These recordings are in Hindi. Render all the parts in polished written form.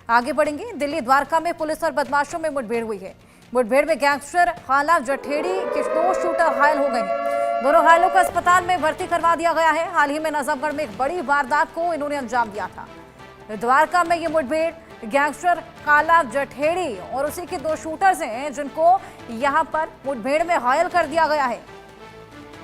आगे बढ़ेंगे। दिल्ली द्वारका में पुलिस और बदमाशों में मुठभेड़ हुई है। मुठभेड़ में गैंगस्टर काला जठेड़ी के 2 शूटर घायल हो गए हैं। दोनों घायलों को अस्पताल में भर्ती करवा दिया गया है। हाल ही में नजफगढ़ में एक बड़ी वारदात को इन्होंने अंजाम दिया था। द्वारका में ये मुठभेड़ गैंगस्टर काला जठेड़ी और उसी के 2 शूटर्स हैं, जिनको यहां पर मुठभेड़ में घायल कर दिया गया है।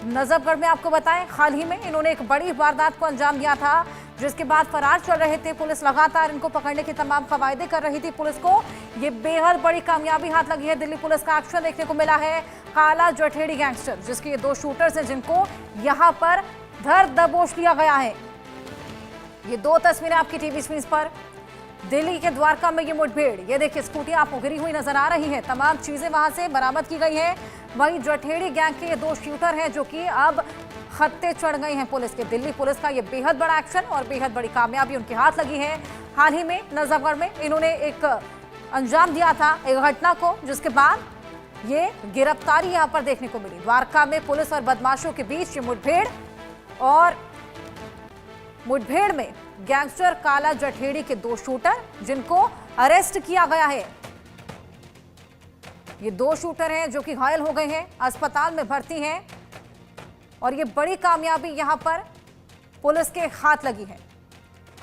नजफगढ़ में आपको बताएं, हाल ही में इन्होंने एक बड़ी वारदात को अंजाम दिया था, जिसके बाद फरार चल रहे थे। पुलिस लगातार इनको पकड़ने की तमाम कवायदे कर रही थी। पुलिस को ये बेहद बड़ी कामयाबी हाथ लगी है। दिल्ली पुलिस का एक्शन देखने को मिला है। काला जठेड़ी गैंगस्टर, जिसके ये 2 शूटर्स हैं, जिनको यहां पर धर दबोच लिया गया है। ये 2 तस्वीरें आपकी टीवी स्क्रीन पर। दिल्ली के द्वारका में ये मुठभेड़, ये देखिए स्कूटी आपको गिरी हुई नजर आ रही है। तमाम चीजें वहां से बरामद की गई है। वहीं जठेड़ी गैंग के ये 2 शूटर हैं, जो कि अब खत्ते चढ़ गए हैं पुलिस के। दिल्ली पुलिस का ये बेहद बड़ा एक्शन और बेहद बड़ी कामयाबी उनके हाथ लगी है। हाल ही में नजफगढ़ में इन्होंने एक अंजाम दिया था एक घटना को, जिसके बाद ये गिरफ्तारी यहां पर देखने को मिली। द्वारका में पुलिस और बदमाशों के बीच ये मुठभेड़, और मुठभेड़ में गैंगस्टर काला जठेड़ी के 2 शूटर, जिनको अरेस्ट किया गया है। ये 2 शूटर हैं जो कि घायल हो गए हैं, अस्पताल में भर्ती हैं, और ये बड़ी कामयाबी यहां पर पुलिस के हाथ लगी है।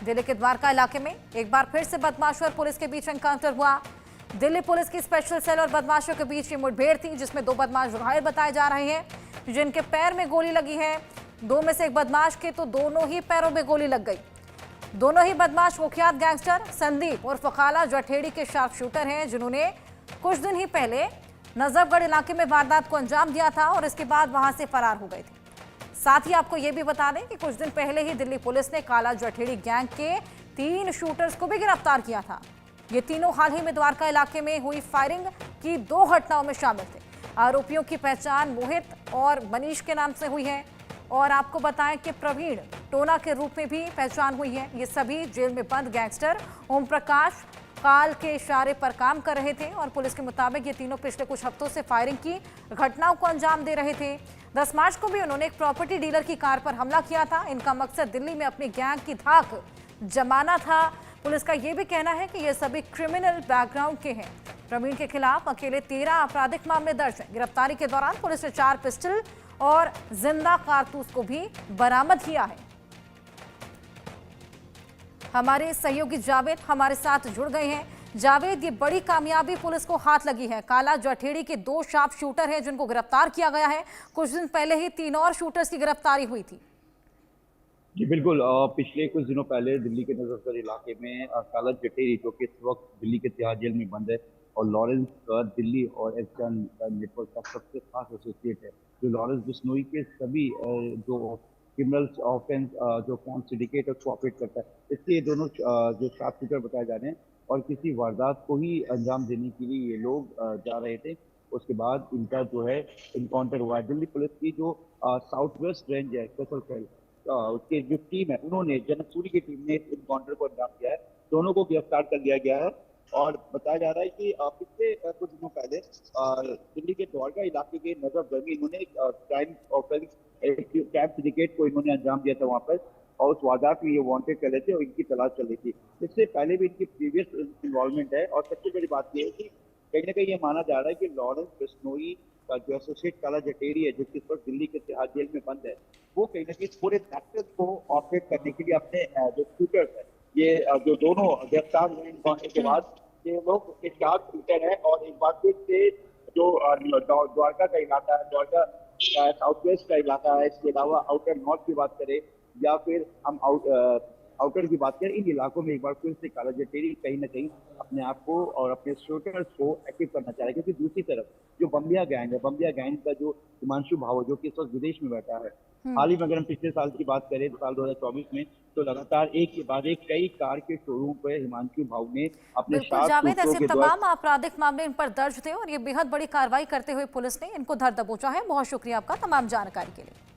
दिल्ली के द्वारका इलाके में एक बार फिर से बदमाशों और पुलिस के बीच एनकाउंटर हुआ। दिल्ली पुलिस की स्पेशल सेल और बदमाशों के बीच ये मुठभेड़ थी, जिसमें 2 बदमाश घायल बताए जा रहे हैं, जिनके पैर में गोली लगी है। 2 में से एक बदमाश के तो दोनों ही पैरों में गोली लग गई। दोनों ही बदमाश कुख्यात गैंगस्टर संदीप और काला जठेड़ी के शार्प शूटर हैं, जिन्होंने कुछ दिन ही पहले नजफगढ़ इलाके में वारदात को अंजाम दिया था और इसके बाद वहां से फरार हो गए थे। साथ ही आपको यह भी बता दें कि कुछ दिन पहले ही दिल्ली पुलिस ने काला जठेड़ी गैंग के 3 शूटर्स को भी गिरफ्तार किया था। ये तीनों हाल ही में द्वारका इलाके में हुई फायरिंग की 2 घटनाओं में शामिल थे। आरोपियों की पहचान मोहित और मनीष के नाम से हुई है, और आपको बताएं कि प्रवीण टोना के रूप में भी पहचान हुई है। ये सभी जेल में बंद गैंगस्टर ओम प्रकाश काल के इशारे पर काम कर रहे थे, और पुलिस के मुताबिक ये तीनों पिछले कुछ हफ्तों से फायरिंग की घटनाओं को अंजाम दे रहे थे। 10 मार्च को भी उन्होंने एक प्रॉपर्टी डीलर की कार पर हमला किया था। इनका मकसद दिल्ली में अपनी गैंग की धाक जमाना था। पुलिस का यह भी कहना है कि ये सभी क्रिमिनल बैकग्राउंड के हैं। प्रवीण के खिलाफ अकेले 13 आपराधिक मामले दर्ज हैं। गिरफ्तारी के दौरान पुलिस ने 4 पिस्टल और जिंदा कारतूस को भी बरामद किया है। हमारे सहयोगी जावेद हमारे साथ जुड़ गए हैं। जावेद, ये बड़ी कामयाबी पुलिस को हाथ लगी है। काला जठेड़ी के 2 शार्प शूटर हैं, जिनको गिरफ्तार किया गया है। कुछ दिन पहले ही 3 और शूटर्स की गिरफ्तारी हुई थी। जी बिल्कुल। पिछले कुछ दिनों पहले दिल्ली के नजफगढ़ इलाके में काला जठेड़ी, जो कि इस वक्त दिल्ली के तिहाड़ जेल में बंद है, और लॉरेंस दिल्ली और एसएन नेटवर्क का सबसे खास एसोसिएट है, जो लॉरेंस बिश्नोई के सभी जो क्रिमिनल्स ऑफेंस जो क्राइम सिंडिकेट और कोऑपरेट करता है, इससे ये दोनों जो शार्प शूटर बताए जा रहे हैं, और किसी वारदात को ही अंजाम देने के लिए ये लोग जा रहे थे। उसके बाद इनका जो है इनकाउंटर हुआ है। दिल्ली पुलिस की जो साउथ वेस्ट रेंज है स्पेशल सेल, उसके जो टीम है, उन्होंने जनकपुरी की टीम ने इस इनकाउंटर को अंजाम दिया है। दोनों को गिरफ्तार कर लिया गया है, और बताया जा रहा है कि पिछले कुछ दिनों पहले दिल्ली के द्वारका इलाके के नजफगढ़ में इन्होंने क्राइम ऑफेंस क्राइम सिंडिकेट को इन्होंने अंजाम दिया था वहां पर, और उस वारदात में ये वांटेड कर रहे थे और इनकी तलाश चल रही थी। इससे पहले भी इनकी प्रीवियस इन्वॉल्वमेंट है, और सबसे बड़ी बात यह है कि कहीं ना कहीं ये माना जा रहा है कि लॉरेंस बिश्नोई का जो एसोसिएट काला जठेड़ी है, जो कि इस वक्त दिल्ली के तिहाड़ जेल में बंद है, वो कहीं ना कहीं पूरे नेटवर्क को ऑपरेट करने के लिए अपने जो शूटर्स है, ये जो दोनों गिरफ्तार हुए इनकाउंटर के बाद, ये लोग एक शार्प शूटर है। और एक बार फिर से जो द्वारका का इलाका है, द्वारका साउथ वेस्ट का इलाका है, इसके अलावा आउटर नॉर्थ की बात करें या फिर हम आउटर की बात करें, इन इलाकों में एक बार फिर से काला जठेड़ी कहीं ना कहीं अपने आप को और अपने शूटर्स को एक्टिव करना चाह रहा है। क्योंकि दूसरी तरफ जो बम्बिया गैंग है, बम्बिया गैंग का जो हिमांशु भाव, जो कि इस वक्त विदेश में बैठा है, हाल ही में अगर हम पिछले साल की बात करें, साल 2024 में, तो लगातार एक के बाद एक कई कार के शोरूम पर हिमांशु भाव ने अपने जावेद, ऐसे तमाम आपराधिक मामले इन पर दर्ज थे, और ये बेहद बड़ी कार्रवाई करते हुए पुलिस ने इनको धर दबोचा है। बहुत शुक्रिया आपका तमाम जानकारी के लिए।